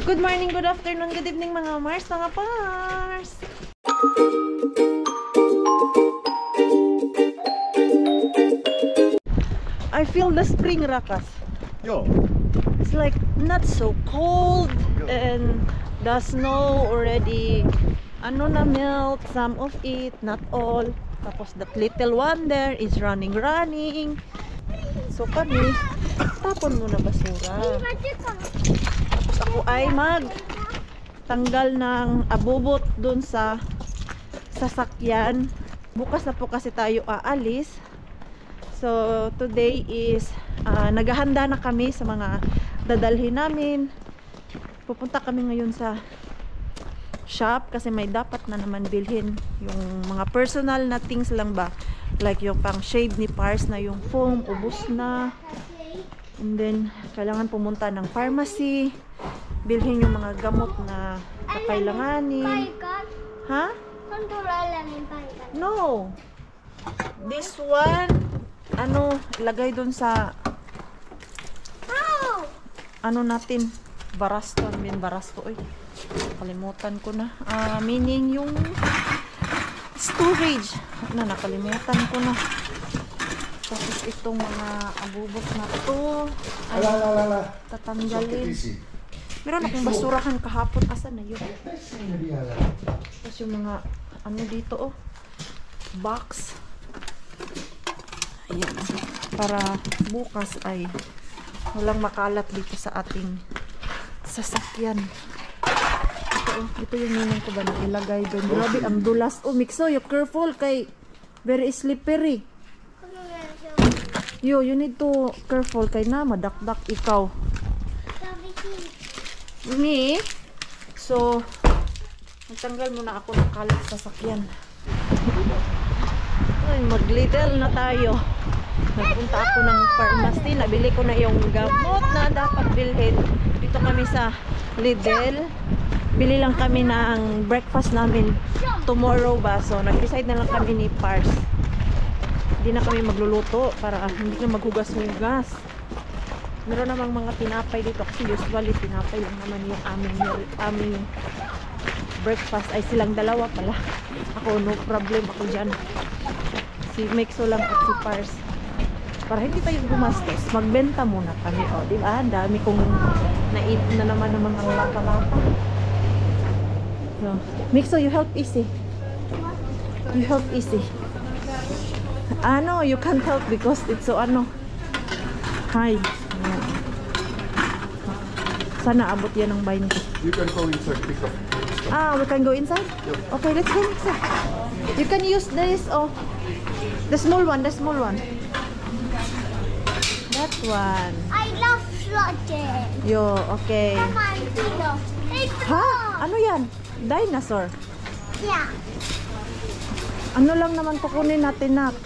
Good morning, good afternoon, good evening mga Mars, mga Pars! I feel the spring, Rakas. Yo. It's like not so cold and the snow already na melt, some of it, not all. Tapos that little one there is running. So kami, tapon muna basura. Tapos ako ay tanggal ng abubot dun sa sasakyan. Bukas na po kasi tayo aalis. So today is naghahanda na kami sa mga dadalhin namin. Pupunta kami ngayon sa shop kasi may dapat na naman bilhin yung mga personal na things lang ba, like yung pang shave ni Pars na yung foam ubos na, and then kailangan pumunta ng pharmacy bilhin yung mga gamot na kakailanganin. Ha? No, this one ilagay dun sa natin barasto, kalimutan ko na, meaning yung storage nakalimutan ko na. Tapos itong mga abubot na to tatanggalin. Meron akong basurahan kahapon, asan na yun? Tapos yung mga dito box, ayan, para bukas ay walang makalat dito sa ating sasakyan. Ito yung ninang ko ba na ilagay doon. Grabe, ang dulas. Mikso, you careful kay very slippery. You need to careful kay na madakdak ikaw. Me? So, magtanggal muna ako ng kalat sa sasakyan. Ay, mag-little na tayo. Nagpunta ako ng pharmacy, nabili ko na yung gamot na dapat bilhin. Dito kami sa Lidl. Bili lang kami ng breakfast namin tomorrow ba. So nag-decide na lang kami ni Pars. Hindi na kami magluluto para hindi na maghugas-hugas. Meron namang mga tinapay dito kasi usually tinapay lang naman yung aming breakfast. Ay silang dalawa pala. Ako no problem ako dyan. Si Mexo lang at si Pars. Para hindi tayo gumastos, magbenta muna kami. Di ba? Dami kong na-eat na naman ng mga lata-lata. So, Mixo, you help easy. You help easy. You can't help because it's so high. Sana abot yan ng 20. You can go inside, pick up. We can go inside? Yep. Okay, let's go inside. You can use this, the small one. That one. I love slogan. Yo, okay. Ha? Ano yan? Dinosaur? Yeah. Ano lang naman kukunin natin, nak?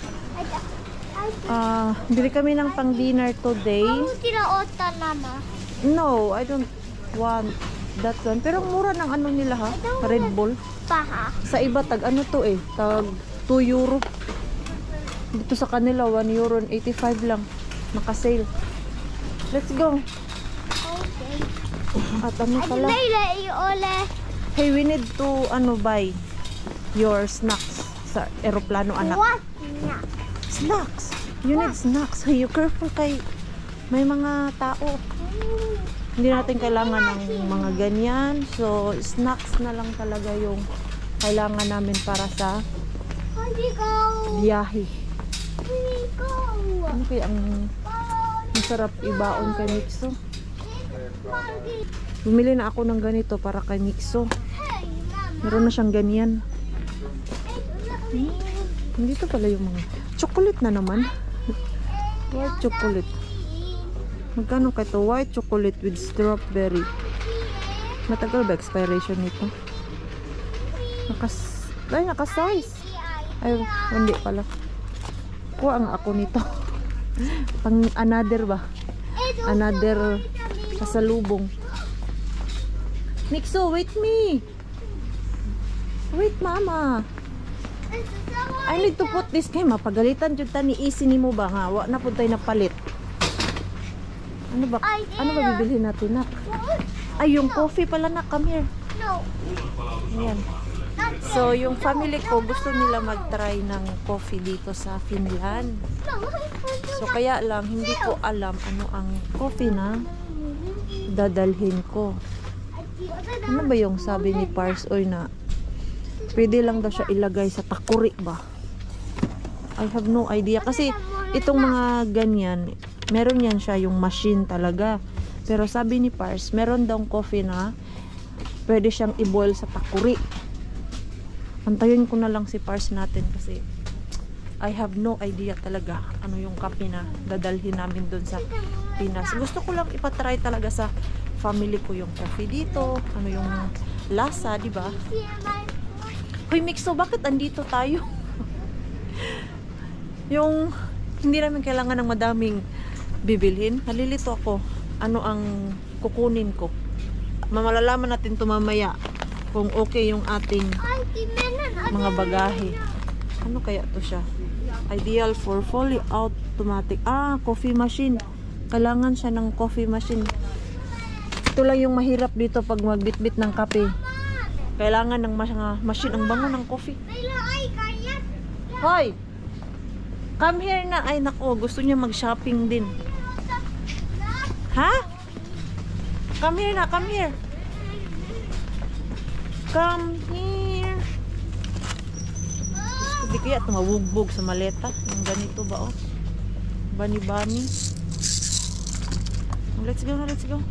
Bili kami ng pang dinner today. No, I don't want that one. Pero mura ng nila ha? Red Bull. Sa iba tag to tag 2 euro. Dito sa kanila 1 euro 85 lang. Naka-sale. Let's go. Okay. At pala? Hey, we need to buy your snacks sa eroplano, anak. What? Snacks. You need snacks. Hey, you careful kay may mga tao. Hindi natin kailangan ng mga ganyan. So, snacks na lang talaga yung kailangan namin para sa biyahe. Ano kaya ang masarap ibaon kay Mixo? Bumili na ako ng ganito para kay Mixo. Meron na siyang ganyan. Dito pala yung mga chocolate na naman. White chocolate. Magkano ka ito? White chocolate with strawberry. Matagal ba expiration nito? Naka-size. Ay, hindi pala. Kuha ang ako nito. Pang another ba? Another kasalubong. Mixo, wait me. Wait, mama. I need to put this kay mapagalitan jud ta ni Easy nimo ba nga wa na pud tay napalit. Ano ba bibilhin natin nak? Ay, yung coffee pala na. Come here. No. Ayan. So, yung family ko, gusto nila mag-try ng coffee dito sa Finland. So, kaya lang, hindi ko alam ano ang coffee na dadalhin ko. Ano ba yung sabi ni Pars Oy na pwede lang daw siya ilagay sa takuri ba? I have no idea. Kasi itong mga ganyan, meron yan siya yung machine talaga. Pero sabi ni Pars, meron daw coffee na pwede siyang i-boil sa takuri. Antayin ko na lang si Pars natin kasi I have no idea talaga ano yung kape na dadalhin namin doon sa Pinas. Gusto ko lang ipatry talaga sa family ko yung coffee dito. Ano yung lasa, di ba? Hoy, Mixo, bakit andito tayo? Yung hindi namin kailangan ng madaming bibilhin. Nalilito ako. Ano ang kukunin ko? Malalaman natin ito mamaya kung okay yung ating mga bagahe. Ano kaya to siya? Ideal for fully automatic. Ah, coffee machine. Kailangan siya ng coffee machine. Ito lang yung mahirap dito pag magbitbit ng kape. Kailangan ng machine. Ang bango ng coffee. Hoy! Come here na. Ay nako, gusto niya mag-shopping din. Ha? Come here na, come here. Come here. Hindi kaya tumawugbog sa maleta. Yung ganito ba, oh? Bani-bani. Let's go na, let's go.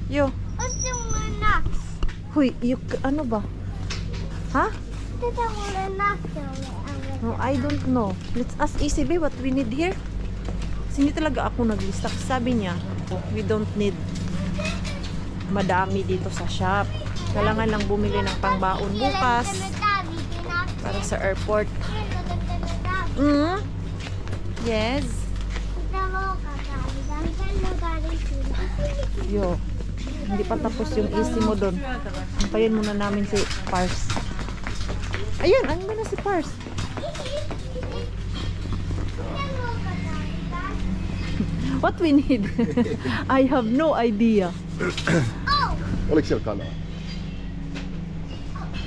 Yo. Huy, ano ba? Ha? No, I don't know. Let's ask ECB what we need here. Kasi hindi talaga ako naglista. Sabi niya, we don't need madami dito sa shop. Kailangan lang bumili ng pangbaon bukas para sa airport. Yes. Yo, hindi pa tapos yung easy mo doon. Antayin muna namin si Pars. Ayun, ano na si Pars? What we need? I have no idea. Oliko siellä kanaa?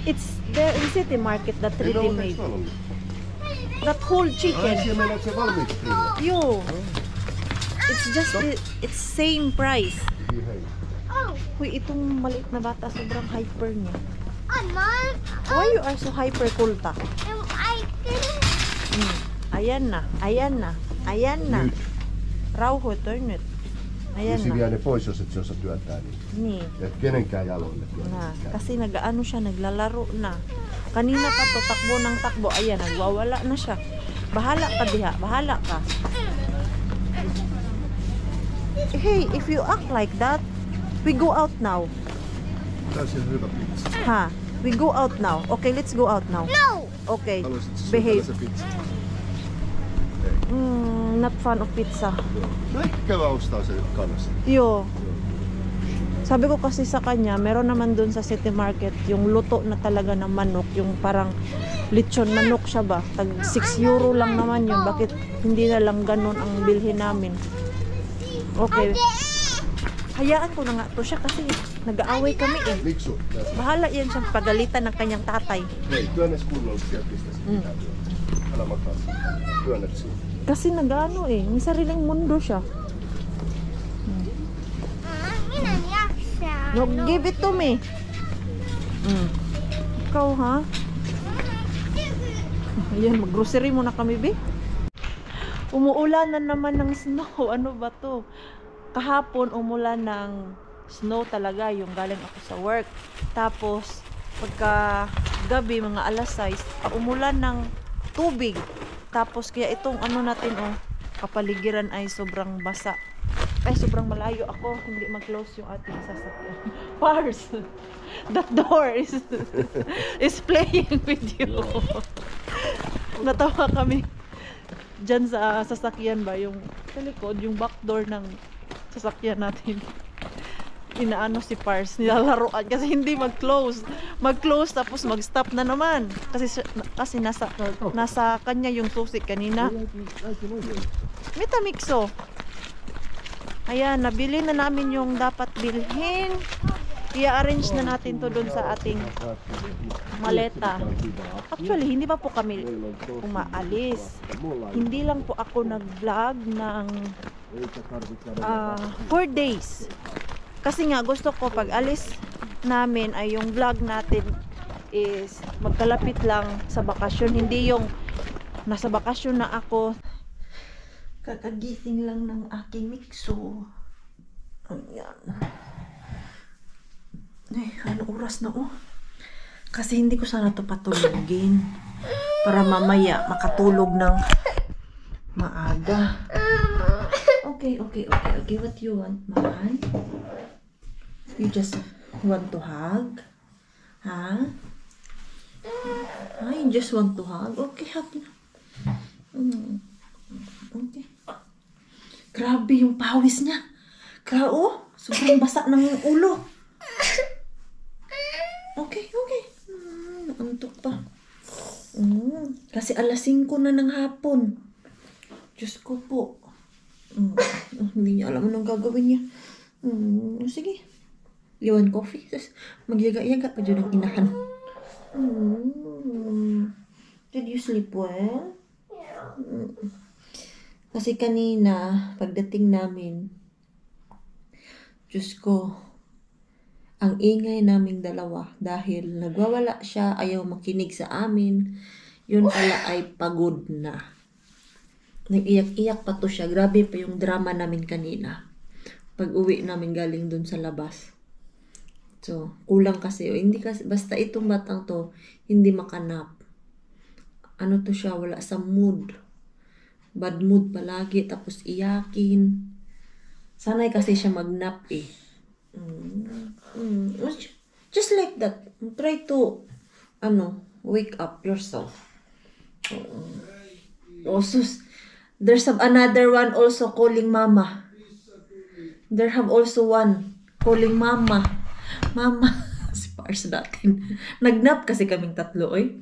It's there in City Market that Ei ready ole made. valmis. That whole Ai, chicken. siellä meinaat se valmiiksi tilaa? Yo. It's just it's same price. Hei. Huy, itong maliit na bata sobrang hyper niya. Why you are so hyper, Kulta? Ayan na, ayan na, ayan na. Nyt. Rauhoitu nyt. Ayan Isi na. vie ne pois, jos et se osaa työntää niin. Ni. Et kenenkään jaloille Na, työntää. kasi nag-ano siya, naglalaro na. Kanina pa to, takbo ng takbo. Ayan, nagwawala na siya. Bahala ka diha, bahala ka. Hey, if you act like that, we go out now. Täysin hyvä pizza. Ha? We go out now. Okay, let's go out now. Okay, Haluaisit syödä behave. se pizza? Not fan of pizza. No ehkä käydä ostaa se kanasta. Yo. Sabi ko kasi sa kanya, meron naman dun sa City Market yung luto na talaga ng manok, yung parang lechon manok siya ba? Tag 6 euro lang naman yun. Bakit hindi na lang ganun ang bilhin namin? Okay. Hayaan ko na nga to siya kasi nag-aaway kami eh. Miksu. Bahala yan siyang pagalitan ng kanyang tatay. Hei, työnnä kunnolla sieltä, mistä se pitää työntää. Älä makaa. Työnnät siihen. Kasi nag-ano eh, may sariling mundo siya. No, give it to me. Ikaw ha? Ayan, mag-grocery muna kami, be. Umuulan na naman ng snow. Ano ba to? Kahapon umulan ng snow talaga, yung galing ako sa work. Tapos, pagka gabi, mga alas 6, umulan ng tubig. Tapos, kaya itong ano natin, oh, kapaligiran ay sobrang basa. Ay, sobrang malayo ako. Hindi mag-close yung ating sasakyan. Pars! That door is playing with you. Natawa kami. Diyan sa sasakyan ba? Yung sa likod, yung back door ng sasakyan natin. Inaano si Pars, nilalaroan kasi hindi mag-close. Mag-close tapos mag-stop na naman. Kasi nasa kanya yung susi kanina. Mita Mixo. Ayan, nabili na namin yung dapat bilhin. I-arrange na natin to doon sa ating maleta. Actually, hindi pa po kami umaalis. Hindi lang po ako nag-vlog ng 4 days. Kasi nga, gusto ko pag alis namin ay yung vlog natin is magkalapit lang sa bakasyon. Hindi yung nasa bakasyon na ako. Kakagising lang ng aking mixo. Ayan. Ay, ano oras na oh? Kasi hindi ko sana ito patulogin. Para mamaya makatulog ng maaga. Okay. What you want, man? You just want to hug? Ha? You just want to hug? Okay, hug na. Okay. Grabe yung pawis niya. Oh, sobrang basa ng ulo. Okay. Naantok pa. Kasi alas 5 na ng hapon. Diyos ko po. Hindi niya alam anong gagawin niya. Sige. Liwan coffee. Magyaga-yaga pa dyan ang inahan. Did you sleep well? Kasi kanina, pagdating namin, Diyos ko, ang ingay naming dalawa dahil nagwawala siya, ayaw makinig sa amin, yun pala ay pagod na. Nag-iyak-iyak pa to siya. Grabe pa yung drama namin kanina. Pag uwi namin galing dun sa labas. So, kulang kasi. Hindi kasi, basta itong batang to, hindi makanap. Ano to siya, wala sa mood. Bad mood palagi, tapos iyakin. Sanay kasi siya mag-nap eh. Just like that. Try to, wake up yourself. Also, there's another one also calling mama. There have also one calling mama. Mama. Si Pars natin. Nagnap kasi kaming tatlo eh.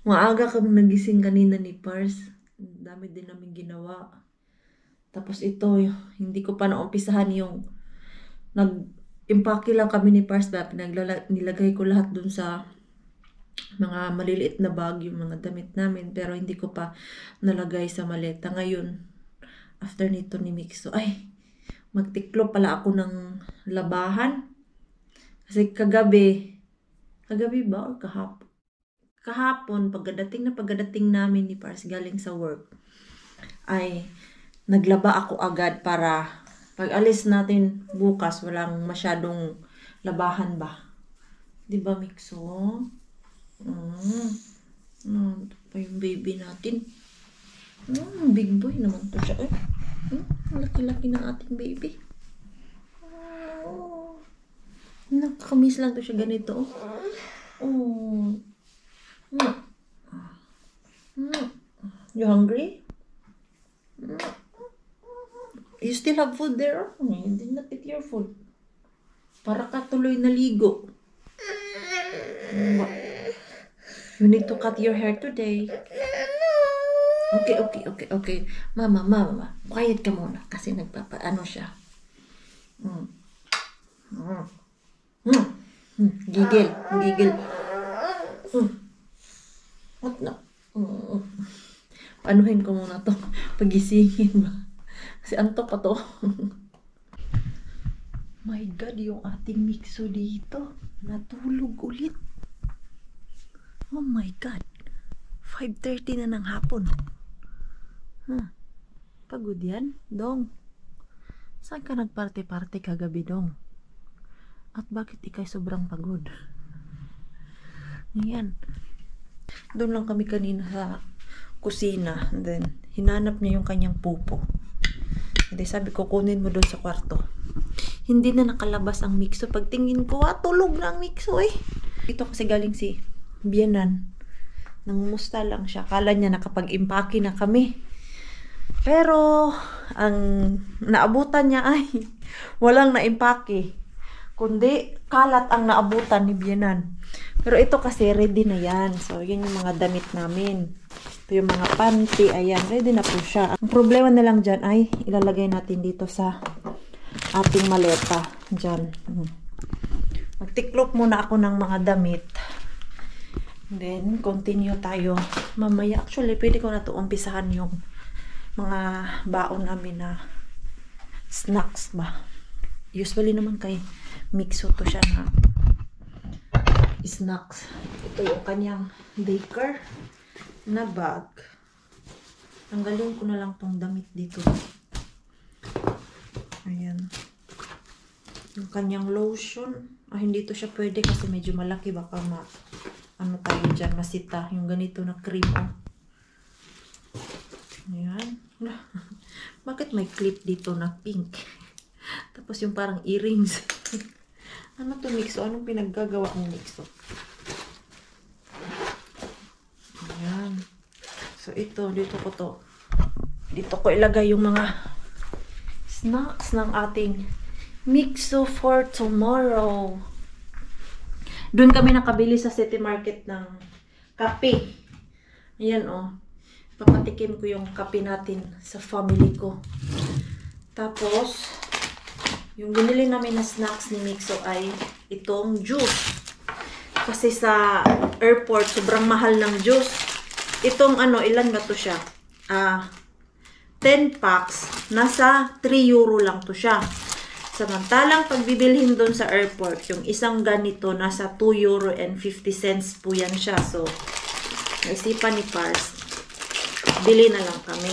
Maaga kaming nagising kanina ni Pars. Dami din namin ginawa. Tapos ito, hindi ko pa naumpisahan yung nag-impake lang kami ni Pars ba, nilagay ko lahat dun sa mga maliliit na bag, yung mga damit namin, pero hindi ko pa nalagay sa maleta. Ngayon, after nito ni Mixo, magtiklo pala ako ng labahan. Kasi kagabi ba or kahapon, pagdating namin ni Pars galing sa work, ay naglaba ako agad para pag alis natin bukas, walang masyadong labahan ba? Diba, Mixo? Ito pa yung baby natin. Big boy naman to siya. Laki-laki ng ating baby. Nakakamiss lang to siya ganito. You hungry? You still have food there? You did not eat your food. Para ka tuloy naligo. You need to cut your hair today. Okay. Mama. Quiet ka muna. Kasi nagpapaano siya. Gigil. What na? Panuhin ko muna to. Pagisingin ba? Kasi antok pa to. My God, yung ating Mixo dito. Natulog ulit. Oh my God. 5:30 na ng hapon. Pagod yan, Dong. Saan ka nagparty-party kagabi, Dong? At bakit ikay sobrang pagod? Ayan. Doon lang kami kanina sa kusina. And then, hinanap niya yung kanyang pupo. Hindi, sabi ko, kunin mo doon sa kwarto. Hindi na nakalabas ang Mixo. Pagtingin ko, tulog na ang Mixo eh. Dito kasi galing si Bianan. Nangumusta lang siya. Kala niya nakapag-impake na kami. Pero, ang naabutan niya ay walang naimpake. Kundi, kalat ang naabutan ni Bianan. Pero ito kasi, ready na yan. So, yun yung mga damit namin. Ito yung mga panty. Ayan, ready na po siya. Ang problema na lang dyan ay ilalagay natin dito sa ating maleta. Diyan. Magtiklop muna ako ng mga damit. Then, continue tayo. Mamaya, actually, pwede ko na ito umpisahan yung mga baon namin na snacks ba. Usually naman kay Mixo to siya na snacks. Ito yung kanyang baker na bag. Tanggalin ko na lang tong damit dito. Ayan. Yung kanyang lotion. Hindi to siya pwede kasi medyo malaki. Baka ano tayo dyan, masita. Yung ganito na cream. Ayan. Bakit may clip dito na pink? Tapos yung parang earrings. Ano to, Mixo? Anong pinaggagawa ng Mixo? Ayan. So, ito. Dito ko ilagay yung mga snacks ng ating Mixo for tomorrow. Doon kami nakabili sa City Market ng kape. Ayan, oh. Papatikim ko yung kape natin sa family ko. Tapos, yung binili namin na snacks ni Mixo ay itong juice. Kasi sa airport, sobrang mahal ng juice. Itong ilan ba to siya? 10 packs, nasa 3 euro lang to siya. Samantalang pagbibilhin doon sa airport, yung isang ganito, nasa 2 euro and 50 cents po yan siya. So, naisipan ni Pars, bili na lang kami.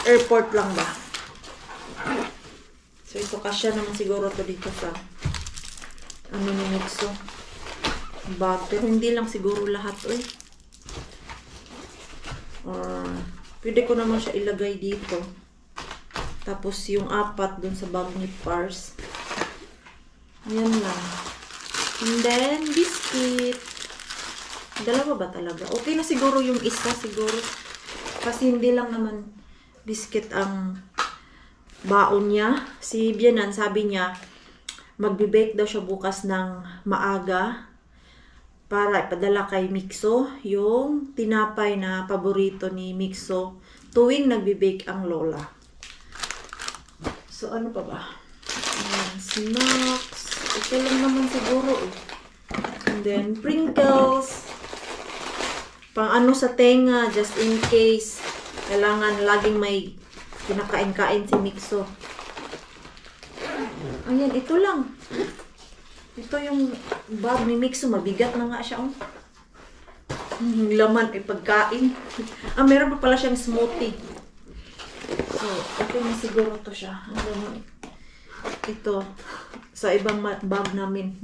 Airport lang ba? So, ito kasya naman siguro to dito sa ni Mixo bag. Pero hindi lang siguro lahat, pwede ko naman siya ilagay dito. Tapos yung 4 dun sa bag ni Pars. Ayan lang. And then, biscuit. Dalawa ba talaga? Okay na siguro yung isa siguro. Kasi hindi lang naman biscuit ang baon niya. Si Bianan, sabi niya, magbe-bake daw siya bukas ng maaga para ipadala kay Mixo yung tinapay na paborito ni Mixo tuwing nagbe-bake ang lola. So, ano pa ba? Snacks. Ito lang naman siguro. And then, Pringles. Pang sa tenga, just in case. Kailangan laging may kinakain-kain si Mixo. Ayan, ito lang. Ito yung bag ni Mixo. Mabigat na nga siya. Laman ay pagkain. Meron pa pala siyang smoothie. So, okay na siguro to siya. Ito. Sa ibang bag namin.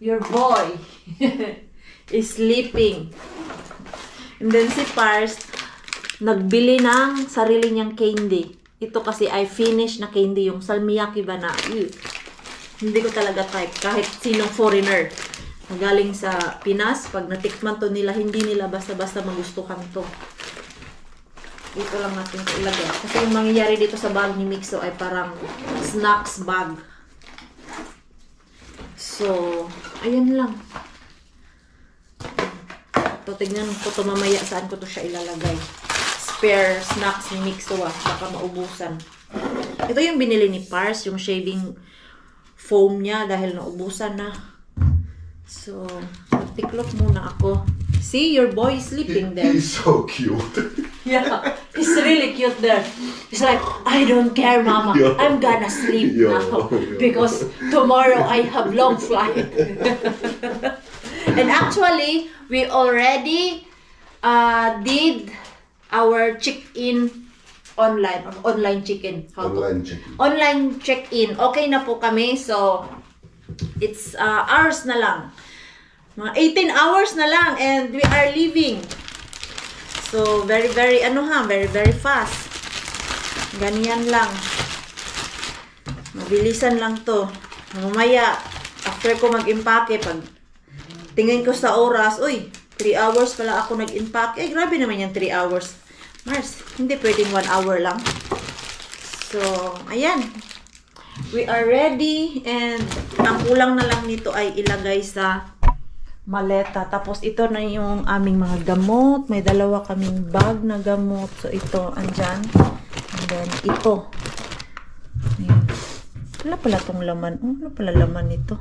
Your boy is sleeping. And then si Pars, nagbili ng sarili niyang candy. Ito kasi ay finish na candy. Yung salmiyaki ba na. Hindi ko talaga type. Kahit sinong foreigner na galing sa Pinas, pag natikman to nila, hindi nila basta-basta magustuhan to. Ito lang natin ito ilagay. Kasi yung mangyayari dito sa bag ni Mixo ay parang snacks bag. So, ayan lang. Ito, tignan ko to mamaya saan ko to siya ilalagay. Spare snacks ni Mixo baka maubusan. Ito yung binili ni Pars, yung shaving foam niya dahil naubusan na. So, tiklop muna ako. See, your boy is sleeping there. He's so cute. Yeah, he's really cute there. He's like, I don't care, Mama. Yo. I'm gonna sleep Yo. now because tomorrow I have long flight. And actually, we already did our check-in online check-in. Online check-in. Okay na po kami. So, it's hours na lang. Mga 18 hours na lang and we are leaving. So, very, very, very, very fast. Ganyan lang. Mabilisan lang to. Mamaya, after ko mag-impake, pag tingin ko sa oras, 3 hours pala ako nag-impake. Grabe naman yung 3 hours. Mars, hindi pwedeng 1 hour lang. So, ayan. We are ready and ang kulang na lang nito ay ilagay sa maleta. Tapos ito na yung aming mga gamot. May 2 kaming bag na gamot. So ito, andyan. And then ito. Wala pala tong laman. Oh, wala pala laman nito.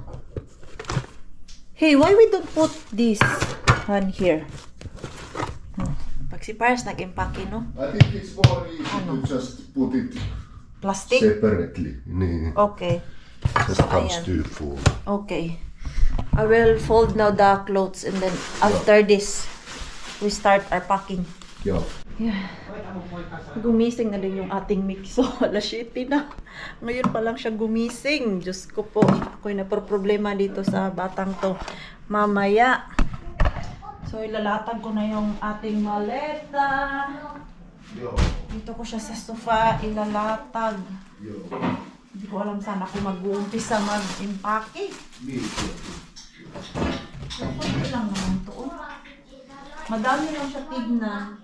Hey, why we don't put this one here? Pag si Paris nag-impake, no? I think it's more easy to just put it Plastic? separately. Niin. Okay. Just comes ayan. too full. Okay. I will fold now the clothes and then after this, we start our packing. Joo. Yeah. Gumising na din yung ating Mikso. Alas 7 na. Ngayon pa lang siya gumising. Diyos ko po. Ako'y naproproblema dito sa batang to. Mamaya. So, ilalatag ko na yung ating maleta. Joo. Dito ko siya sa sofa. Ilalatag. Joo. Hindi ko alam sana kung mag-uumpisa mag-impake. Niin. Kunti lang naman to. Madami lang siya tignan.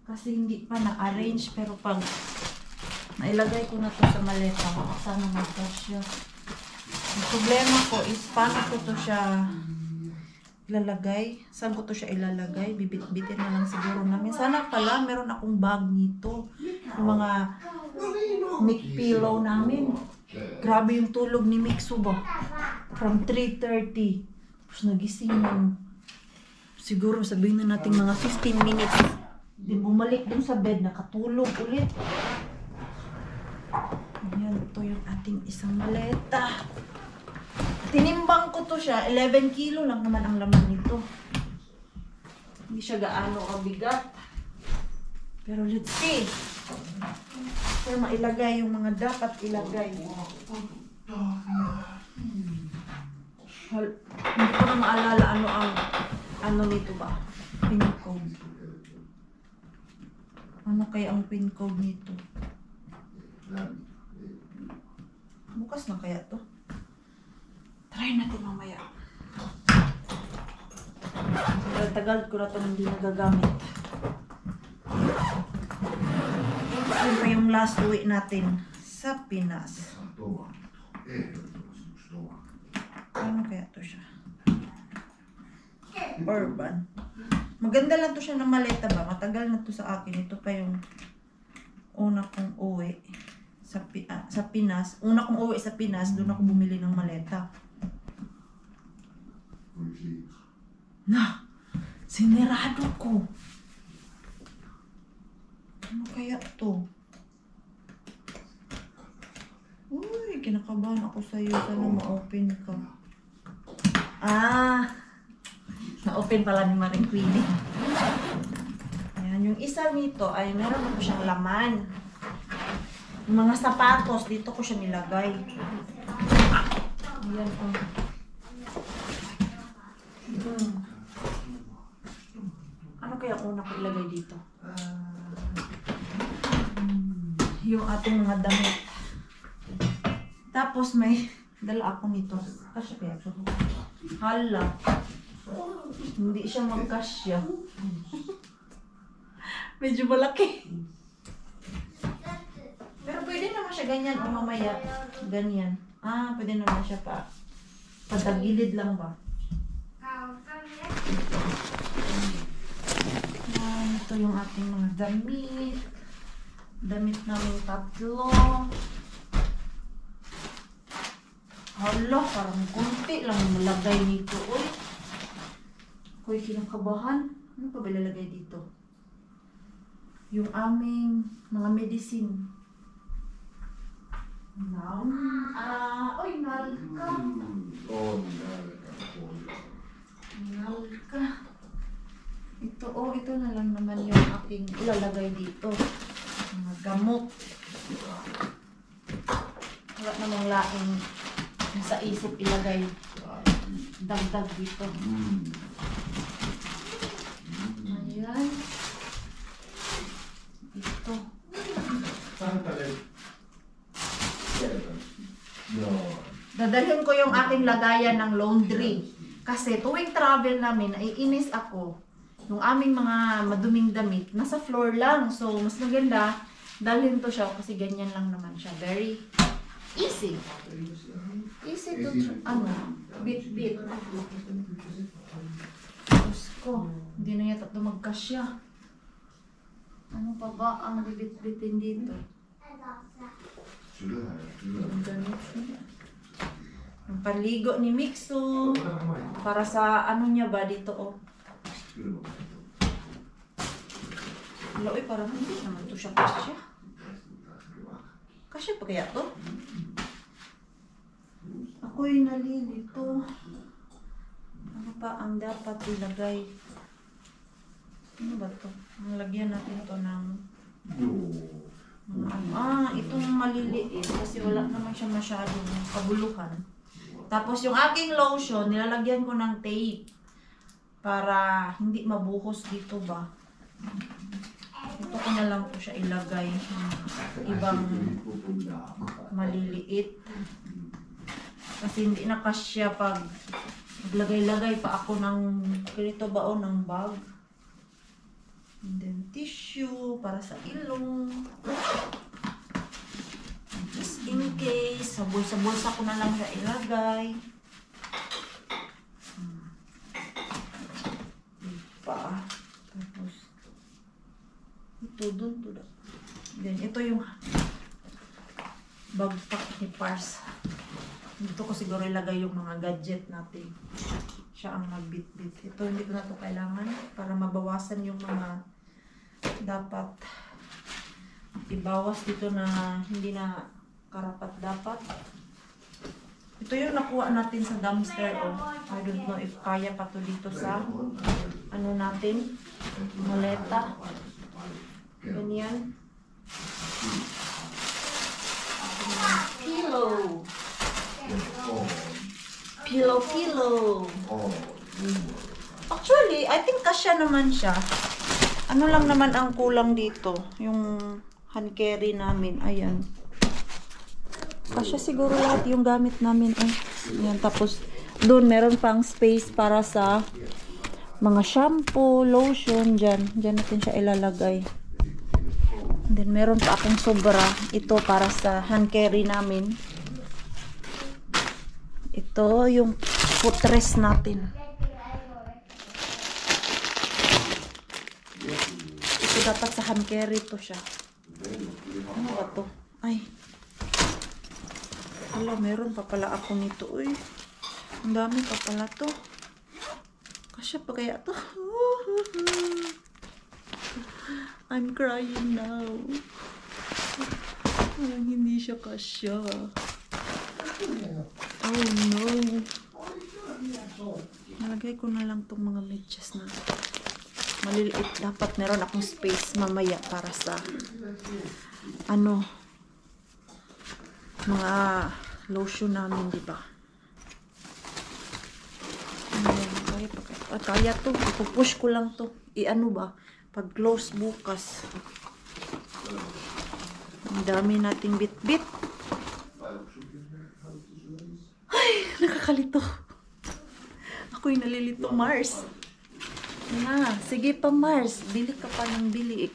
Kasi hindi pa na-arrange. Pero pag nailagay ko na to sa maleta, sana mag-cash siya. Ang problema ko is paano ko to siya ilalagay. Saan ko to siya ilalagay? Bibit-bitin na lang siguro namin. Sana pala meron akong bag nito. Yung mga neck pillow namin. Grabe yung tulog ni Mikso ba? From 3:30. Tapos nagising ng siguro sabihin na natin mga 15 minutes. Di bumalik dun sa bed, nakatulog ulit. Ayan, ito yung ating isang maleta. Tinimbang ko to siya, 11 kilo lang naman ang laman nito. Hindi siya gaano kabigat. Pero let's see. Para mailagay yung mga dapat ilagay. Hindi ko na maalala ano ang ano nito ba? Pin code. Ano kaya ang pin code nito? Bukas na kaya to? Try natin mamaya. Tagal ko na ito hindi nagagamit. Ano pa yung last uwi natin sa Pinas? Ano kaya to siya? Urban. Maganda lang to siya na maleta ba? Matagal na to sa akin. Ito pa yung una kong uwi sa Pinas. Una kong uwi sa Pinas, doon ako bumili ng maleta. Na! Sinirado ko. Ano kaya to? Uy, kinakabahan ako sa'yo. Sana ma-open ka. Ah! Na-open pala ni Maring Queenie. Ayan, yung isa nito ay meron ako siyang laman. Yung mga sapatos, dito ko siya nilagay. Ayan, oh. Ano kaya una ko ilagay dito? Yung ating mga damit. Tapos may dala ako nito. Kasya kaya ito? Hala. Hindi siya magkasya. Medyo malaki. Pero pwede naman siya ganyan o mamaya. Ganyan. Ah, pwede naman siya pa. Patagilid lang ba? Ito yung ating mga damit. Damit namin tatlo. Hala, parang kunti lang malagay nito. Uy. Ako'y kinakabahan. Ano pa ba ilalagay dito? Yung aming mga medicine. Oy, nalka. Nalka. Ito na lang naman yung aking ilalagay dito. Mga gamot. Wala namang laing sa isip ilagay. Dagdag dito. Ayan. Ito. Dadalhin ko yung aking lagayan ng laundry. Kasi tuwing travel namin, naiinis ako. Yung aming mga maduming damit, nasa floor lang. So, mas maganda, dalhin to siya kasi ganyan lang naman siya. Very easy. Easy to, bit-bit. Diyos ko, hindi na yata ito magkasya. Ano pa ba ang bibit-bitin dito? Ang ganit niya. Ang panligo ni Mixo. Para sa ano niya ba dito, oh. Wala, uy, parang hindi naman to siya kasya. Kasya pa kaya to? Ako'y nalilito. Ano pa ang dapat ilagay? Ano ba to? Ang lagyan natin to ng... itong maliliit kasi wala naman siya masyadong kabuluhan. Tapos yung aking lotion, nilalagyan ko ng tape para hindi mabuhos dito ba. Ito ko na lang po siya ilagay ng ibang maliliit. Kasi hindi na kasya pag maglagay-lagay pa ako ng ganito ba o ng bag. And then tissue para sa ilong. Just in case, sa bulsa-bulsa ko na lang siya ilagay. Pa. Tapos, ito dun to. Then, ito yung bagpak ni Pars. Dito ko siguro ilagay yung mga gadget natin. Siya ang magbit-bit. Ito, hindi ko na ito kailangan para mabawasan yung mga dapat ibawas dito na hindi na karapat dapat. Ito yung nakuha natin sa dumpster. Oh. I don't know if kaya pa to dito sa ano natin, maleta. Ganyan. Pillow. Pillow. Actually, I think kasya naman siya. Ano lang naman ang kulang dito? Yung hand carry namin. Ayan. Kasya siguro lahat yung gamit namin. Ayan. Tapos, doon meron pang space para sa mga shampoo, lotion. Diyan natin siya ilalagay. And then, meron pa akong sobra. Ito para sa hand carry namin. Ito yung footrest natin. Ito dapat sa hand carry to siya. Ano ba to? Ay. Wala, meron pa pala ako nito. Uy. Ang dami pa pala to. Kasya pa kaya to? I'm crying now. Parang hindi siya kasya. Oh no. Nalagay ko na lang tong mga medyas na maliliit. Dapat meron akong space mamaya para sa ano, mga lotion namin, di ba? Kaya to. Ipupush ko lang to. I-ano ba? Pag close bukas. Ang dami nating bit-bit. Ay, nakakalito. Ako'y nalilito, Mars. Na, sige pa, Mars. Bili ka pa ng bili.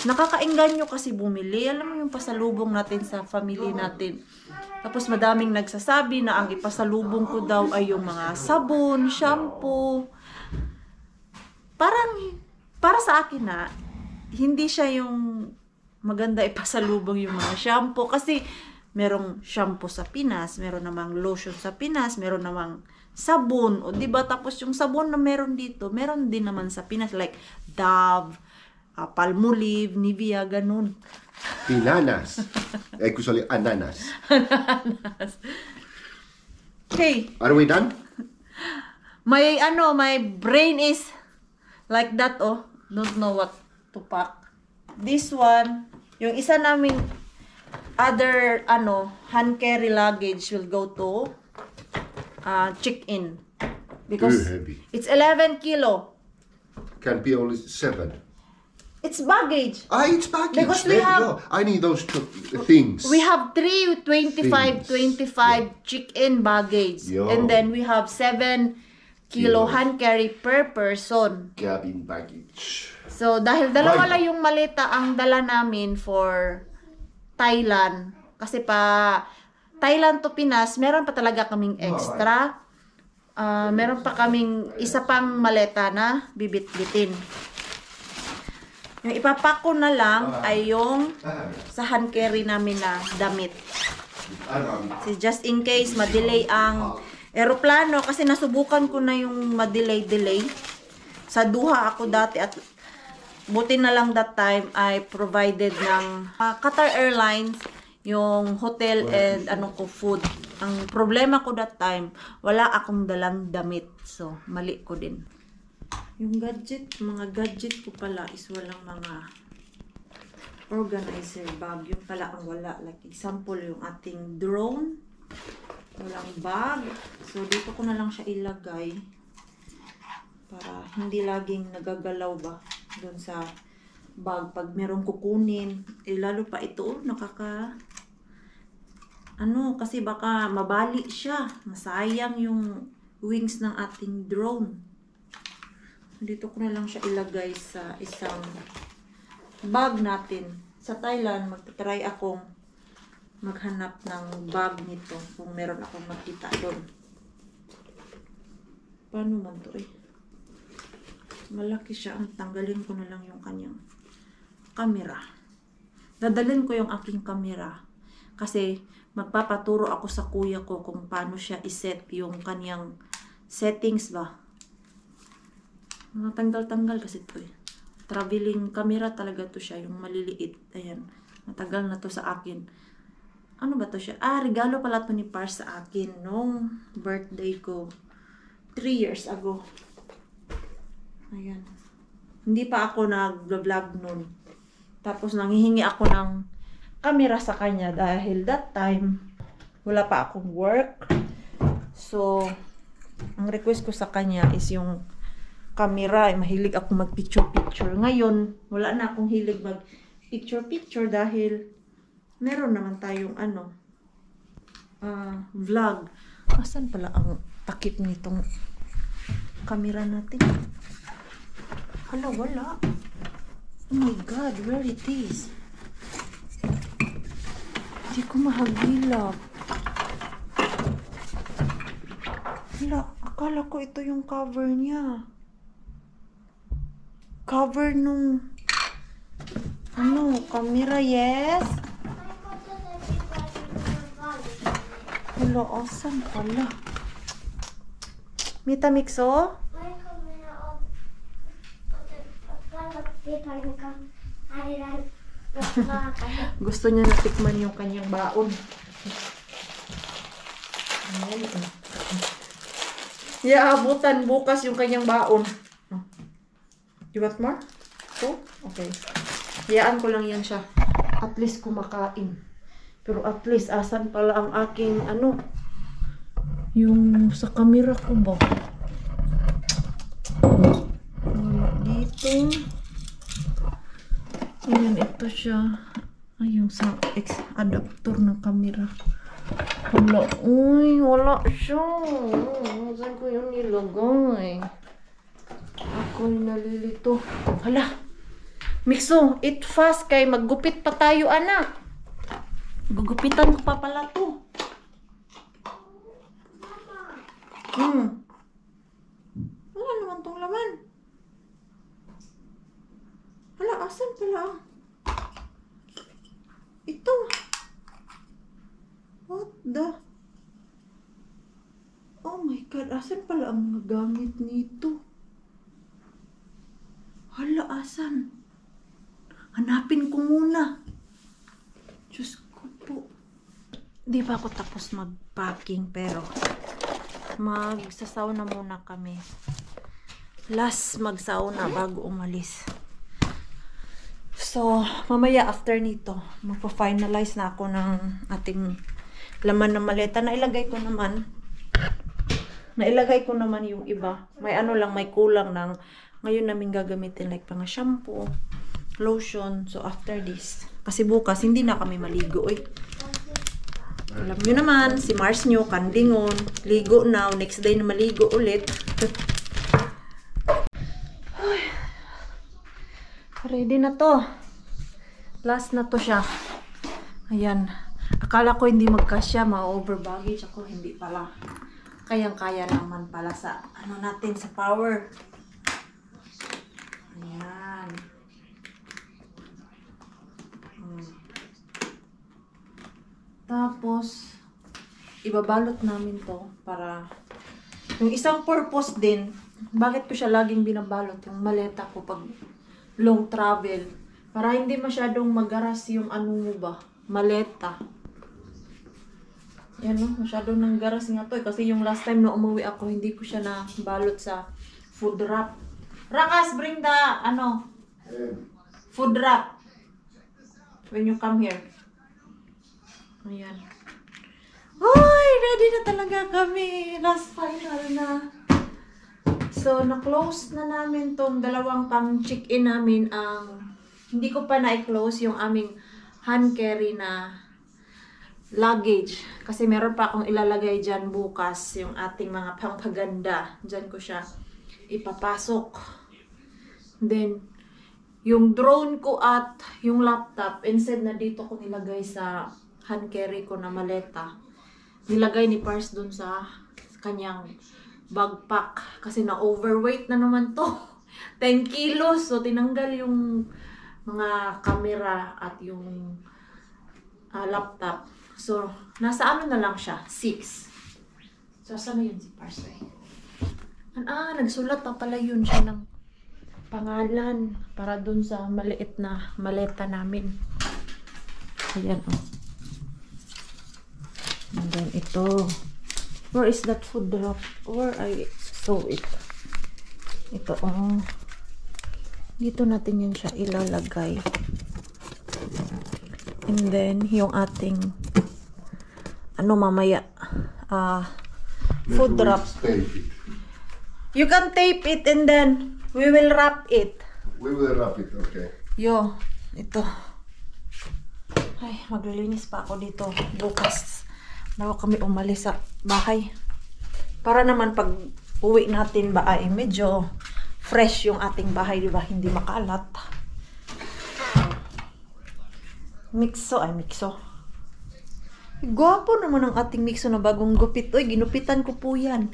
Nakakaingganyo kasi bumili. Alam mo yung pasalubong natin sa family natin. Tapos madaming nagsasabi na ang ipasalubong ko daw ay yung mga sabon, shampoo. Para sa akin na, hindi siya yung maganda ipasalubong yung mga shampoo. Kasi merong shampoo sa Pinas, meron namang lotion sa Pinas, meron namang sabon. O diba? Tapos yung sabon na meron dito, meron din naman sa Pinas. Like Dove, Palmolive, Nivea, ganun. Bananas. Actually, ananas. Ananas. Okay. Are we done? My brain is like that, oh. Don't know what to pack. This one, yung isa naming other, hand carry luggage will go to check-in. Because Too heavy. it's 11 kilo. Can be only 7. It's baggage. It's package. Because There we have- you go. I need those things. We have 3 25 Things. check-in baggage. Yo. And then we have 7 kilo Kilos. hand carry per person. Cabin baggage. So, dahil dalawa Right. lang yung maleta ang dala namin for Thailand. Kasi pa Thailand to Pinas, meron pa talaga kaming extra. Meron pa kaming isa pang maleta na bibit-bitin. Yung ipapako na lang ay yung sa hand carry namin na damit. So, just in case ma-delay ang eroplano kasi nasubukan ko na yung ma-delay. Sa Doha ako dati at buti na lang that time ay provided ng Qatar Airlines yung hotel and food. Ang problema ko that time, wala akong dalang damit. So, mali ko din. Yung mga gadget ko pala is walang mga organizer bag. Yung pala ang wala. Like example, yung ating drone. Walang bag. So, dito ko na lang siya ilagay. Para hindi laging nagagalaw ba doon sa bag. Pag merong kukunin. Lalo pa ito, kasi baka mabali siya. Masayang yung wings ng ating drone. Dito ko na lang siya ilagay sa isang bag natin. Sa Thailand, magta-try akong maghanap ng bag nito kung meron akong makita doon. Paano man to Malaki siya. Ang tanggalin ko na lang yung kanyang camera. Dadalhin ko yung aking camera. Kasi magpapaturo ako sa kuya ko kung paano siya iset yung kanyang settings ba. Matanggal-tanggal kasi ito Traveling camera talaga to siya. Yung maliliit. Ayan. Matagal na to sa akin. Ano ba to siya? Regalo pala to ni Pars sa akin nung birthday ko. 3 years ago. Ayan. Hindi pa ako nag-vlog nun. Tapos nanghihingi ako ng camera sa kanya dahil that time wala pa akong work. So, ang request ko sa kanya is yung camera. Mahilig ako mag-picture-picture. Ngayon, wala na akong hilig mag-picture-picture dahil meron naman tayong vlog. Asan pala ang takip nitong camera natin? Hala, wala. Oh my God, where it is? Hindi ko mahagilap. Hala, akala ko ito yung cover niya. Cover nung camera, yes? Hala, asan pala? Mita Mixo? Gusto niya natikman yung kanyang baon. Abutan bukas yung kanyang baon. You want more? Okay. Hayaan ko lang yan siya. At least kumakain. Pero at least asan pala ang aking yung sa camera ko ba? Wala dito. Ayan, ito siya. Ay, yung sa adapter ng camera. Wala. Uy, wala siya. Saan ko yun nilagay? Ako nalilito. Hala. Mixo, eat fast kay maggupit pa tayo, anak. Gugupitan ko pa pala to. Wala naman tong laman. Hala, asan pala? Ito. What the? Oh my God, asan pala ang mga gamit nito? Hala, asan? Hanapin ko muna. Diyos ko po. Di pa ako tapos mag-packing pero magsasauna muna kami. Last magsauna bago umalis. So, mamaya after nito, magpa-finalize na ako ng ating laman ng maleta. Nailagay ko naman yung iba. May may kulang ng ngayon namin gagamitin like pang shampoo, lotion. So, after this, kasi bukas hindi na kami maligo Alam nyo naman, si Mars nyo, kandingon, ligo now, next day na maligo ulit. Ready na to. Last na to siya. Ayan. Akala ko hindi magkasya, ma-over baggage ako, hindi pala. Kayang-kaya naman pala sa natin sa power. Ayan. Tapos, ibabalot namin to para yung isang purpose din, bakit ko siya laging binabalot yung maleta ko pag long travel. Para hindi masyadong magaras yung ano mo ba, maleta. Yan no, masyadong nang garas nga to eh. Kasi yung last time na umuwi ako, hindi ko siya na balot sa food wrap. Rakas, bring the, food wrap. When you come here. Ayan. Ay, ready na talaga kami. Last final na. So, na-close na namin tong dalawang pang check-in namin. Hindi ko pa na-close yung aming hand carry na luggage. Kasi meron pa akong ilalagay dyan bukas. Yung ating mga pampaganda. Dyan ko siya ipapasok. Then, yung drone ko at yung laptop, instead na dito ko nilagay sa hand carry ko na maleta, nilagay ni Pars dun sa kanyang backpack. Kasi na-overweight na naman to. 10 kilos. So, tinanggal yung mga camera at yung laptop. So, nasa ano na lang siya? 6. So, saan na yun si Pars? Nagsulat pa pala yun siya ng pangalan para dun sa maliit na maleta namin. Ayan, oh. And then ito. Where is that food drop? Where I saw it? Ito, oh. Dito natin yun siya ilalagay. And then, yung ating mamaya. Food drop. You can tape it and then we will wrap it. We will wrap it, okay. Yo, ito. Ay, maglilinis pa ako dito bukas. Bago kami umalis sa bahay. Para naman pag uwi natin ba ay medyo fresh yung ating bahay, di ba? Hindi makalat. Mixo. Gwapo naman ang ating mixo na bagong gupit. Uy, ginupitan ko po yan.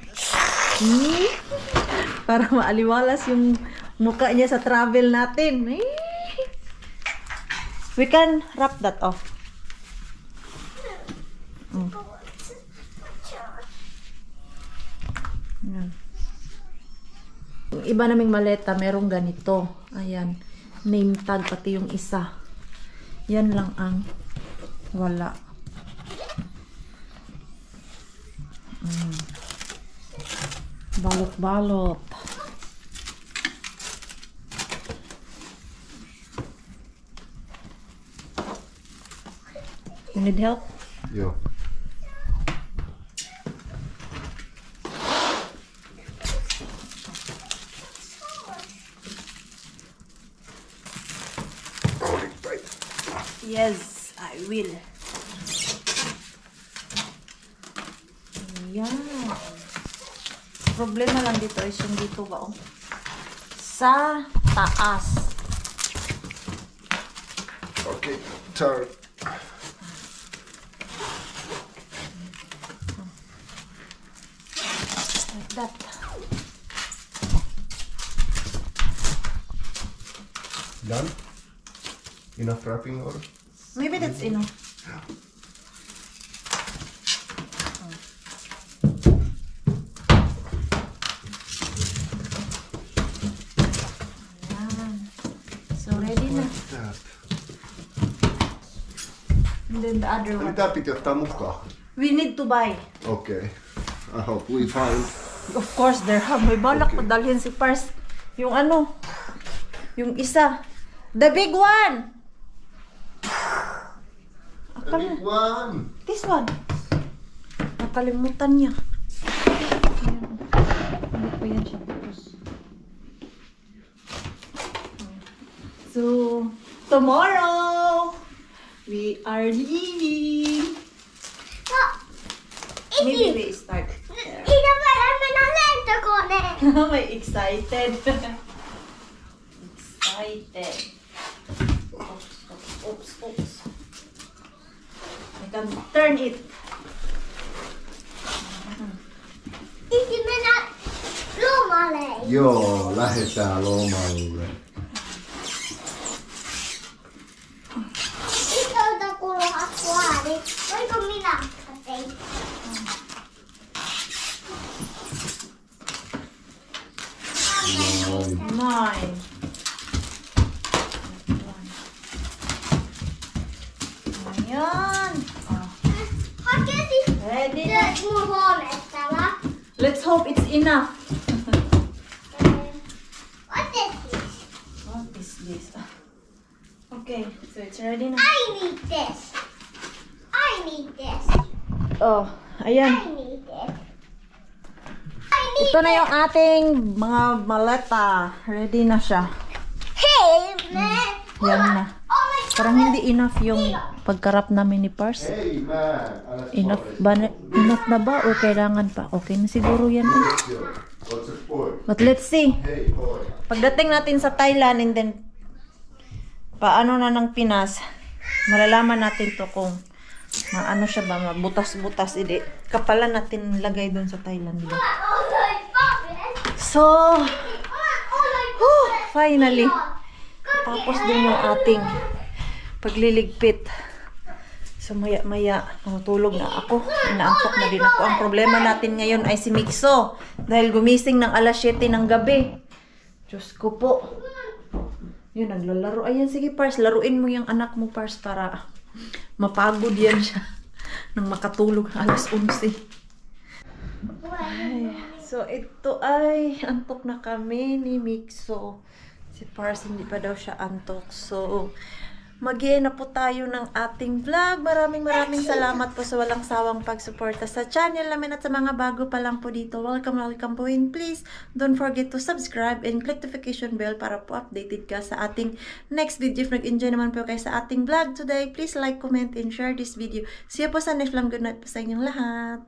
Para maaliwalas yung mukha niya sa travel natin. We can wrap that off. Yan. Yung iba naming maleta, merong ganito. Ayan. Name tag, pati yung isa. Yan lang ang wala. Balot-balot. You need help? Joo. Yes, I will. Yan. Problema lang dito is yung dito ba, oh. Sa taas. Okay, turn. Like that. Done? Enough wrapping or? Maybe that's enough. And then the other one. Mitä piti ottaa mukaan? We need to buy. Okay. I hope we find. Of course, there have. May balak Okay. ko dalhin si Pars. Yung ano, yung isa. The big one! The big one! This one. Nakalimutan niya. Ayan. Hindi pa yan siya tapos. So, tomorrow, we are leaving. Maybe we start. Ina bara mennä lentokoneen. May excited. Excited. Oops. I can turn it. Iti mennä lomalle. Joo, lähdetään lomalle. Itolta kuuluu akkuaari. Voinko minä 9. Ayan. Oh. Ready na. Let's hope it's enough. What is this? What is this? Okay, so it's ready na. I need this. I need this. Oh, ayan. I need this. I need Ito na yung ating mga maleta. Ready na siya. Hey, man. Yan na. Oh my God. Parang hindi enough yung pagkarap namin ni Pars. Hey man! Enough na ba o kailangan pa? Okay na siguro yan. What's it for? But let's see. Hey boy! Pagdating natin sa Thailand and then paano na ng Pinas, malalaman natin to kung maano siya ba, mabutas-butas. Hindi. Kapalan natin lagay doon sa Thailand. Diba? So, finally, tapos din yung ating pagliligpit. So maya-maya, matulog na ako. Inaantok na din ako. Ang problema natin ngayon ay si Mixo. Dahil gumising ng alas 7 ng gabi. Diyos ko po. Yun, naglalaro. Ayan, sige Pars, laruin mo yung anak mo Pars para mapagod yan siya. Nang makatulog na alas 11. Ay, so ito ay antok na kami ni Mixo. Si Pars hindi pa daw siya antok. So, mag-i-end na po tayo ng ating vlog. Maraming salamat po sa walang sawang pagsuporta sa channel namin at sa mga bago pa lang po dito. Welcome po, and please don't forget to subscribe and click notification bell para po updated ka sa ating next video. If nag-enjoy naman po kayo sa ating vlog today, please like, comment, and share this video. See you po sa next vlog. Good night po sa inyong lahat.